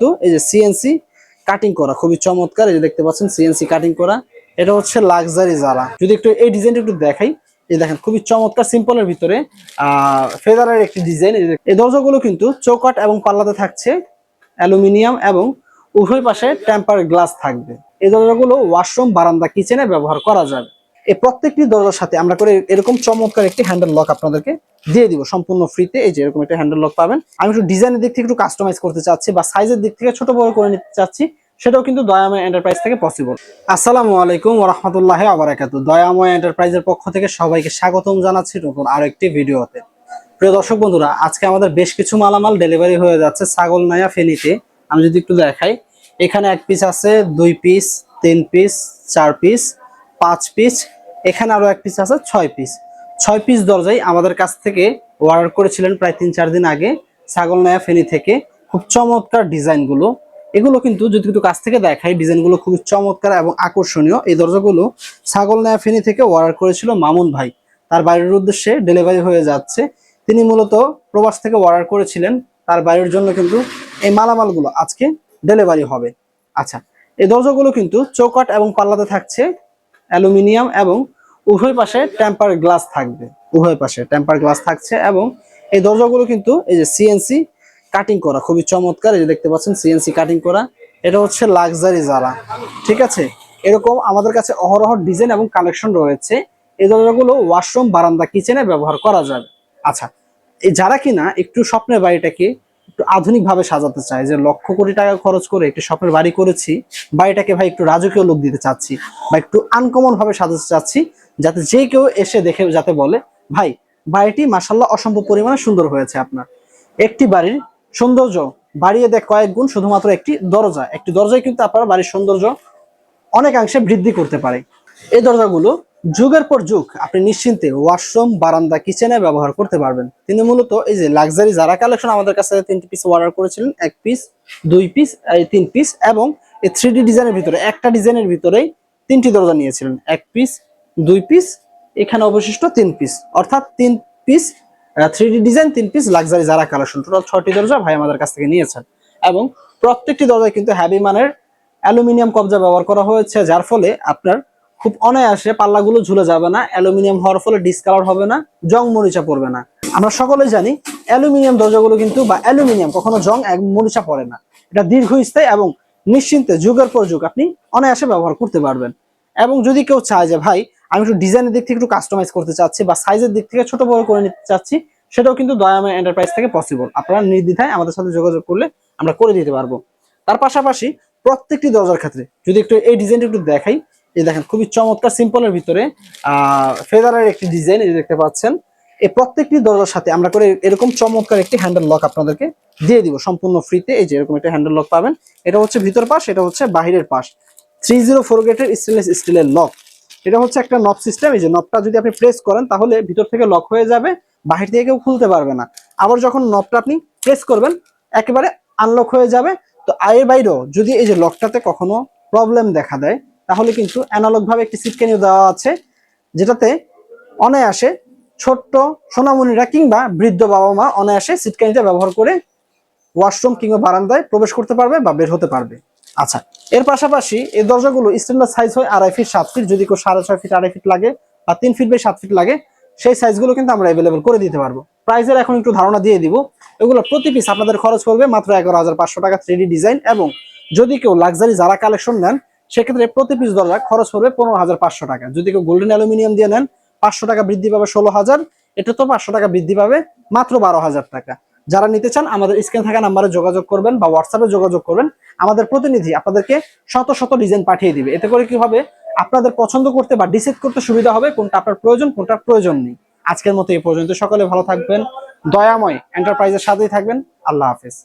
কিন্তু এই যে সিএনসি কাটিং করা, খুবই চমৎকার। এই যে দেখতে পাচ্ছেন সিএনসি কাটিং করা, এটা হচ্ছে লাক্সারি জারা। যদি একটু এই ডিজাইনটা একটু দেখাই, এই দেখেন খুবই চমৎকার, সিম্পলের ভিতরে ফেদারের একটি ডিজাইন। এই দরজাগুলো কিন্তু চৌকাঠ এবং পাল্লাতে থাকছে অ্যালুমিনিয়াম এবং উভয় পাশে টেম্পার গ্লাস থাকবে। এই দরজাগুলো ওয়াশরুম, বারান্দা, কিচেনে ব্যবহার করা যাবে। এই প্রত্যেকটি দরজার সাথে আমরা করে এরকম চমৎকার একটি হ্যান্ডেল লক আপনাদেরকে দিয়ে দিব সম্পূর্ণ ফ্রিতে। এই যে এরকম একটা হ্যান্ডেল লক পাবেন। আমি একটু ডিজাইনের দিক থেকে একটু কাস্টমাইজ করতে চাচ্ছি বা সাইজের দিক থেকে ছোট বড় করে নিতে চাচ্ছি, সেটাও কিন্তু দয়াময় এন্টারপ্রাইজ থেকে পসিবল। আসসালামু আলাইকুম ওয়া রাহমাতুল্লাহি ওয়া বারাকাতুহু। দয়াময় এন্টারপ্রাইজের পক্ষ থেকে সবাইকে স্বাগতম জানাচ্ছি নতুন আরো একটি ভিডিওতে। প্রিয় দর্শক বন্ধুরা, আজকে আমাদের বেশ কিছু মালামাল ডেলিভারি হয়ে যাচ্ছে ছাগলনাইয়া ফেনীতে। আমি যদি একটু দেখাই, এখানে 1 পিস আছে, 2 পিস, 3 পিস, 4 পিস, 5 পিস, এখানে আরো 1 পিস আছে, 6 পিস। 6 পিস দরজাই আমাদের কাছ থেকে অর্ডার করেছিলেন প্রায় 3-4 দিন আগে ছাগলনাইয়া ফেনী থেকে। খুব চমৎকার ডিজাইনগুলো, এগুলো কিন্তু যদি একটু কাছ থেকে দেখাই, ডিজাইনগুলো খুবই চমৎকার এবং আকর্ষণীয়। এই দরজাগুলো ছাগলনাইয়া ফেনী থেকে অর্ডার করেছিল মামুন ভাই, তার বাড়ির উদ্দেশ্যে ডেলিভারি হয়ে যাচ্ছে। তিনি মূলত প্রবাস থেকে অর্ডার করেছিলেন, তার বাড়ির জন্য কিন্তু এই মালামালগুলো আজকে ডেলিভারি হবে। আচ্ছা, এই দরজাগুলো কিন্তু চৌকাঠ এবং পাল্লাতে থাকছে অ্যালুমিনিয়াম এবং উভয় পাশে টেম্পার গ্লাস থাকবে, উভয় পাশে টেম্পার গ্লাস থাকছে। এবং এই দরজাগুলো কিন্তু এই যে সিএনসি কাটিং করা, খুবই চমৎকার। এই যে দেখতে পাচ্ছেন সিএনসি কাটিং করা, এটা হচ্ছে লাক্সারি জারা। ঠিক আছে, এরকম আমাদের কাছে অহরহ ডিজাইন এবং কালেকশন রয়েছে। এই দরজাগুলো ওয়াশরুম, বারান্দা, কিচেনে ব্যবহার করা যাবে। আচ্ছা, এই যারা কিনা একটু স্বপ্নের বাড়িটাকে একটু আধুনিক ভাবে সাজাতে চায়, যে লক্ষ কোটি টাকা খরচ করে একটি স্বপ্নের বাড়ি করেছি, বাড়িটাকে ভাই একটু রাজকীয় লুক দিতে চাচ্ছি বা একটু আনকমন ভাবে সাজাতে চাচ্ছি, যাতে যে কেউ এসে দেখে যাতে বলে ভাই বাড়িটি মাশাআল্লাহ অসম্ভব পরিমাণে সুন্দর হয়েছে। আপনার একটি বাড়ির সৌন্দর্য বাড়িয়ে দেয় কয়েক গুণ শুধুমাত্র একটি দরজায় কিন্তু আপনার বাড়ির সৌন্দর্য অনেকাংশে বৃদ্ধি করতে পারে। এই দরজাগুলো যুগের পর যুগ আপনি নিশ্চিন্তে ওয়াশরুম, বারান্দা, কিচেনে ব্যবহার করতে পারবেন। তিনি মূলত এই যে লাক্সারি জারা কালেকশন আমাদের কাছে 3টি পিস অর্ডার করেছিলেন, 1 পিস, 2 পিস, 3 পিস এবং এই 3D ডিজাইনের ভিতরে একটা ডিজাইনের ভিতরেই 3টি দরজা নিয়েছিলেন। 1 পিস, 2 পিস, এখানে অবশিষ্ট 3 পিস, অর্থাৎ 3 piece 3D design, 3 piece luxury Zara collection, total 6টি দরজা ভাই আমাদের কাছ থেকে নিয়েছেন। এবং প্রত্যেকটি দরজায় কিন্তু হেভি মানের অ্যালুমিনিয়াম কবজা ব্যবহার করা হয়েছে, যার ফলে আপনার খুব অনায়াসে পাল্লাগুলো ঝুলে যাবে না। অ্যালুমিনিয়াম হওয়ার ফলে ডিসকালার হবে না, জং মরিচা পড়বে না। আমরা সকলেই জানি অ্যালুমিনিয়াম দরজাগুলো কিন্তু বা অ্যালুমিনিয়াম কখনো জং মরিচা পড়ে না। এটা দীর্ঘস্থায়ী এবং নিশ্চিন্তে যুগের পর যুগ আপনি অনায়াসে ব্যবহার করতে পারবেন। এবং যদি কেউ চায় যে ভাই আমি একটু ডিজাইনের দিক থেকে একটু কাস্টমাইজ করতে চাচ্ছি বা সাইজের দিক থেকে ছোট বড় করে নিতে চাচ্ছি, সেটাও কিন্তু দয়াময় এন্টারপ্রাইজ থেকে পসিবল। আপনারা নির্দ্বিধায় আমাদের সাথে যোগাযোগ করলে আমরা করে দিতে পারবো। তার পাশাপাশি প্রত্যেকটি দরজার ক্ষেত্রে যদি একটু এই ডিজাইনটা একটু দেখাই, এই দেখেন খুবই চমৎকার, সিম্পলের ভিতরে ফেদারের একটি ডিজাইন এই দেখতে পাচ্ছেন। এই প্রত্যেকটি দরজার সাথে আমরা করে এরকম চমৎকার একটি হ্যান্ডেল লক আপনাদেরকে দিয়ে দিব সম্পূর্ণ ফ্রিতে। এই যে এরকম একটা হ্যান্ডেল লক পাবেন, এটা হচ্ছে ভিতর পাশ, এটা হচ্ছে বাহিরের পাশ। 304 গেটের স্টেনলেস স্টিলের লক, এটা হচ্ছে একটা নব সিস্টেম। এই যে নবটা যদি আপনি প্রেস করেন তাহলে ভিতর থেকে লক হয়ে যাবে, বাহির থেকে কেউ খুলতে পারবে না। আবার যখন নবটা আপনি প্রেস করবেন একেবারে আনলক হয়ে যাবে। তো এর বাইরেও যদি এই যে লকটাতে কখনো প্রবলেম দেখা দেয়, তাহলে কিন্তু অ্যানালগ ভাবে একটি সিটকানিও দেওয়া আছে, যেটাতে অনায়াসে ছোট্ট সোনামণিরা কিংবা বৃদ্ধ বাবা মা অনায়াসে সিটকানিটা ব্যবহার করে ওয়াশরুম কিংবা বারান্দায় প্রবেশ করতে পারবে বা বের হতে পারবে। আচ্ছা, এর পাশাপাশি এই দরজাগুলো স্ট্যান্ডার্ড সাইজ হয় 2.5 ফিট 7 ফিট, যদি কেউ 6.5 ফিট 2.5 ফিট লাগে বা 3 ফিট বাই 7 ফিট লাগে, সেই সাইজগুলো কিন্তু আমরা অ্যাভেলেবল করে দিতে পারবো। প্রাইসের এখন একটু ধারণা দিয়ে দিব। এগুলো প্রতি পিস আপনাদের খরচ পড়বে মাত্র 11,500 টাকা 3D ডিজাইন। এবং যদি কেউ লাক্সারি যারা কালেকশন নেন, সেক্ষেত্রে প্রতি পিস দরজা খরচ পড়বে 15,500 টাকা। যদি কেউ গোল্ডেন অ্যালুমিনিয়াম দিয়ে নেন 500 টাকা বৃদ্ধি পাবে 16,000, এটা তো 500 টাকা বৃদ্ধি পাবে মাত্র 12,000 টাকা। যারা নিতে চান আমাদের স্ক্রিনে থাকা নাম্বারে যোগাযোগ করবেন বা হোয়াটসঅ্যাপে যোগাযোগ করবেন। আমাদের প্রতিনিধি আপনাদেরকে শত শত ডিজাইন পাঠিয়ে দিবে। এতে করে কি হবে, আপনাদের পছন্দ করতে বা ডিসাইড করতে সুবিধা হবে কোনটা আপনার প্রয়োজন, কোনটা প্রয়োজন নেই। আজকের মতো এই পর্যন্ত, সকলে ভালো থাকবেন, দয়াময় এন্টারপ্রাইজের সাথেই থাকবেন। আল্লাহ হাফেজ।